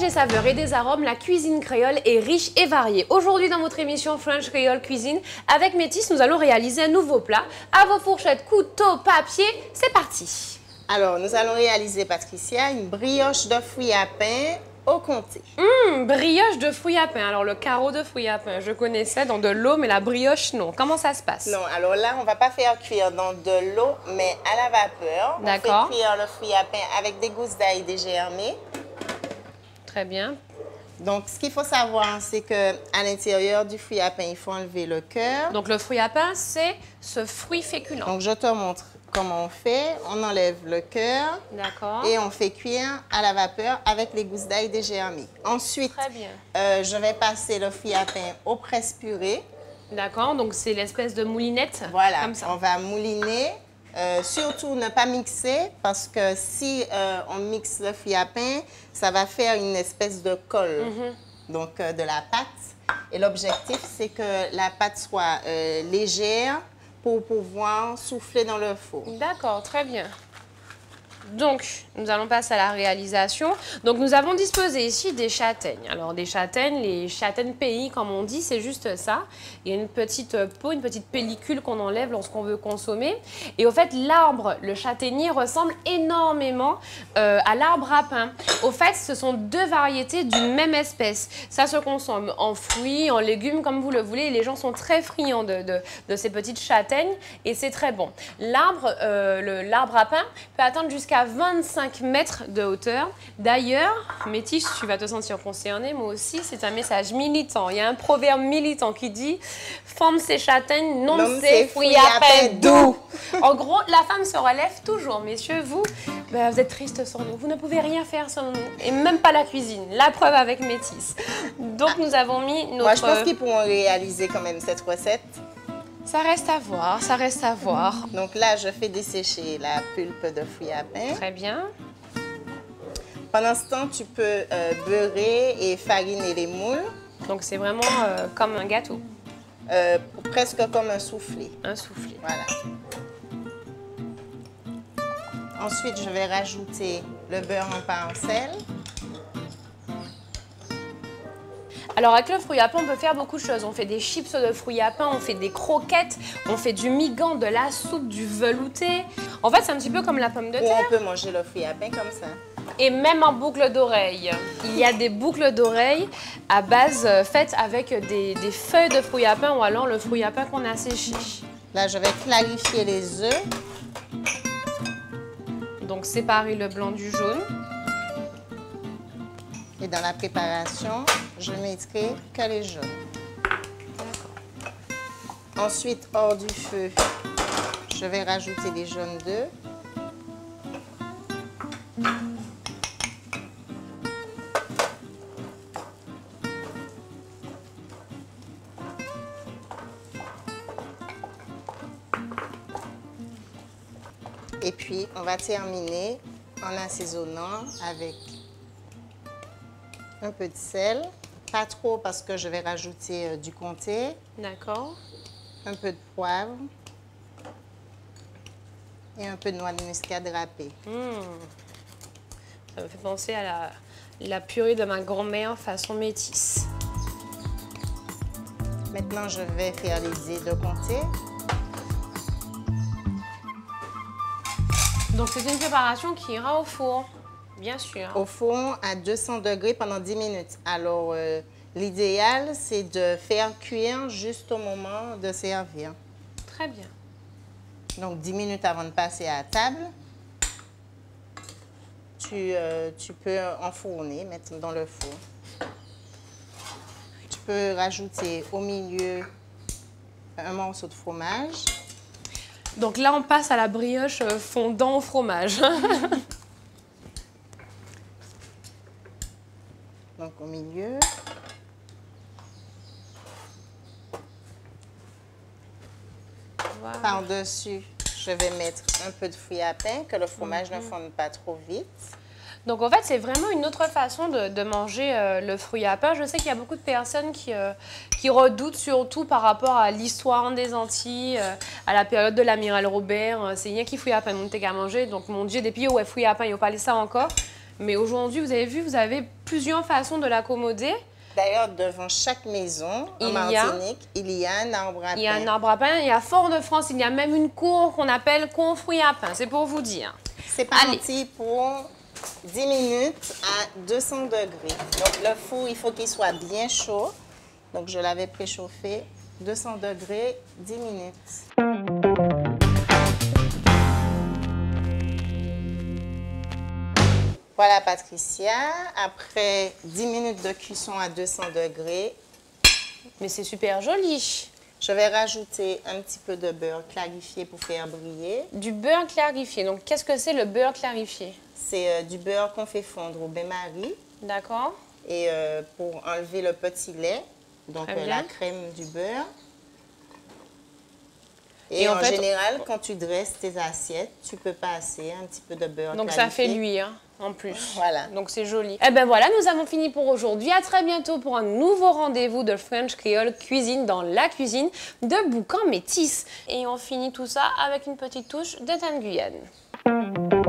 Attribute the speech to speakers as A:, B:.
A: des saveurs et des arômes, la cuisine créole est riche et variée. Aujourd'hui, dans votre émission French Creole Cuisine, avec Métis, nous allons réaliser un nouveau plat. À vos fourchettes, couteaux, papier, c'est parti.
B: Alors, nous allons réaliser, Patricia, une brioche de fruits à pain au comté.
A: Brioche de fruits à pain. Alors, le carreau de fruits à pain, je connaissais dans de l'eau, mais la brioche, non. Comment ça se passe?
B: Non, alors là, on ne va pas faire cuire dans de l'eau, mais à la vapeur.
A: D'accord.
B: On fait cuire le fruit à pain avec des gousses d'ail dégermées.
A: Très bien.
B: Donc, ce qu'il faut savoir, c'est qu'à l'intérieur du fruit à pain, il faut enlever le cœur.
A: Donc, le fruit à pain, c'est ce fruit féculent.
B: Donc, je te montre comment on fait. On enlève le cœur.
A: D'accord.
B: Et on fait cuire à la vapeur avec les gousses d'ail dégermées. Ensuite,
A: Très bien.
B: Je vais passer le fruit à pain au presse-purée.
A: D'accord, donc c'est l'espèce de moulinette.
B: Voilà,
A: Comme ça.
B: on va mouliner. Surtout ne pas mixer parce que si on mixe le fruit à pain, ça va faire une espèce de colle donc de la pâte. Et l'objectif, c'est que la pâte soit légère pour pouvoir souffler dans le four.
A: D'accord, très bien. Donc, nous allons passer à la réalisation. Donc, nous avons disposé ici des châtaignes. Alors, des châtaignes, les châtaignes pays, comme on dit, c'est juste ça. Il y a une petite peau, une petite pellicule qu'on enlève lorsqu'on veut consommer. Et au fait, l'arbre, le châtaignier, ressemble énormément à l'arbre à pain. Au fait, ce sont deux variétés d'une même espèce. Ça se consomme en fruits, en légumes, comme vous le voulez. Et les gens sont très friands de ces petites châtaignes et c'est très bon. L'arbre à pain peut atteindre jusqu'à 25 mètres de hauteur. D'ailleurs, Métis, tu vas te sentir concerné, moi aussi, c'est un message militant. Il y a un proverbe militant qui dit « Femme ses châtaignes, non ses fruits à pain doux ». En gros, la femme se relève toujours. Messieurs, vous êtes tristes sans nous. Vous ne pouvez rien faire sans nous. Et même pas la cuisine. La preuve avec Métis. Donc, nous avons mis notre...
B: Moi, je pense qu'ils pourront réaliser quand même cette recette.
A: Ça reste à voir, ça reste à voir.
B: Donc là, je fais dessécher la pulpe de fruits à pain.
A: Très bien.
B: Pendant ce temps, tu peux beurrer et fariner les moules.
A: Donc c'est vraiment comme un gâteau.
B: Presque comme un soufflé.
A: Un soufflé.
B: Voilà. Ensuite, je vais rajouter le beurre en pain en sel.
A: Alors avec le fruit à pain, on peut faire beaucoup de choses. On fait des chips de fruits à pain, on fait des croquettes, on fait du migan, de la soupe, du velouté. En fait, c'est un petit peu comme la pomme de terre.
B: Ou on peut manger le fruit à pain comme ça.
A: Et même en boucle d'oreille. Il y a des boucles d'oreille à base faites avec des feuilles de fruits à pain ou alors le fruit à pain qu'on a séché.
B: Là, je vais clarifier les œufs.
A: Donc séparer le blanc du jaune.
B: Et dans la préparation, je ne mettrai que les jaunes. Ensuite, hors du feu, je vais rajouter les jaunes d'œufs. Et puis, on va terminer en assaisonnant avec un peu de sel, pas trop parce que je vais rajouter du comté.
A: D'accord.
B: Un peu de poivre et un peu de noix de muscade râpée.
A: Ça me fait penser à la purée de ma grand-mère façon métisse.
B: Maintenant, je vais faire les œufs de comté.
A: Donc c'est une préparation qui ira au four. Bien sûr.
B: Au four à 200 degrés pendant 10 minutes. Alors, l'idéal, c'est de faire cuire juste au moment de servir.
A: Très bien.
B: Donc, 10 minutes avant de passer à la table, tu peux enfourner, mettre dans le four. Tu peux rajouter au milieu un morceau de fromage.
A: Donc là, on passe à la brioche fondant au fromage.
B: Donc, au milieu.
A: Voilà.
B: Par-dessus, je vais mettre un peu de fruits à pain, que le fromage ne fonde pas trop vite.
A: Donc, en fait, c'est vraiment une autre façon de manger le fruit à pain. Je sais qu'il y a beaucoup de personnes qui redoutent, surtout par rapport à l'histoire des Antilles, à la période de l'amiral Robert. C'est rien qui fruit à pain, on n'a qu'à manger. Donc, mon Dieu, depuis, ouais, fruit à pain, il n'y a pas ça encore. Mais aujourd'hui, vous avez vu, vous avez plusieurs façons de l'accommoder.
B: D'ailleurs, devant chaque maison en Martinique, il y a un arbre à pain.
A: Il y a un arbre à pain. Et à Fort-de-France, il y a même une cour qu'on appelle cour fruits à pain. C'est pour vous dire.
B: C'est parti pour 10 minutes à 200 degrés. Donc, le four, il faut qu'il soit bien chaud. Donc, je l'avais préchauffé. 200 degrés, 10 minutes. Voilà, Patricia. Après 10 minutes de cuisson à 200 degrés.
A: Mais c'est super joli.
B: Je vais rajouter un petit peu de beurre clarifié pour faire briller.
A: Du beurre clarifié. Donc, qu'est-ce que c'est le beurre clarifié?
B: C'est du beurre qu'on fait fondre au bain-marie.
A: D'accord.
B: Et pour enlever le petit lait, donc la crème du beurre. Et en fait, général, quand tu dresses tes assiettes, tu peux passer un petit peu de beurre
A: donc
B: clarifié.
A: Ça fait lui, hein, en plus.
B: Voilà.
A: Donc c'est joli. Et ben voilà, nous avons fini pour aujourd'hui. À très bientôt pour un nouveau rendez-vous de French Creole Cuisine dans la cuisine de Boucan Métis. Et on finit tout ça avec une petite touche de thym de Guyane.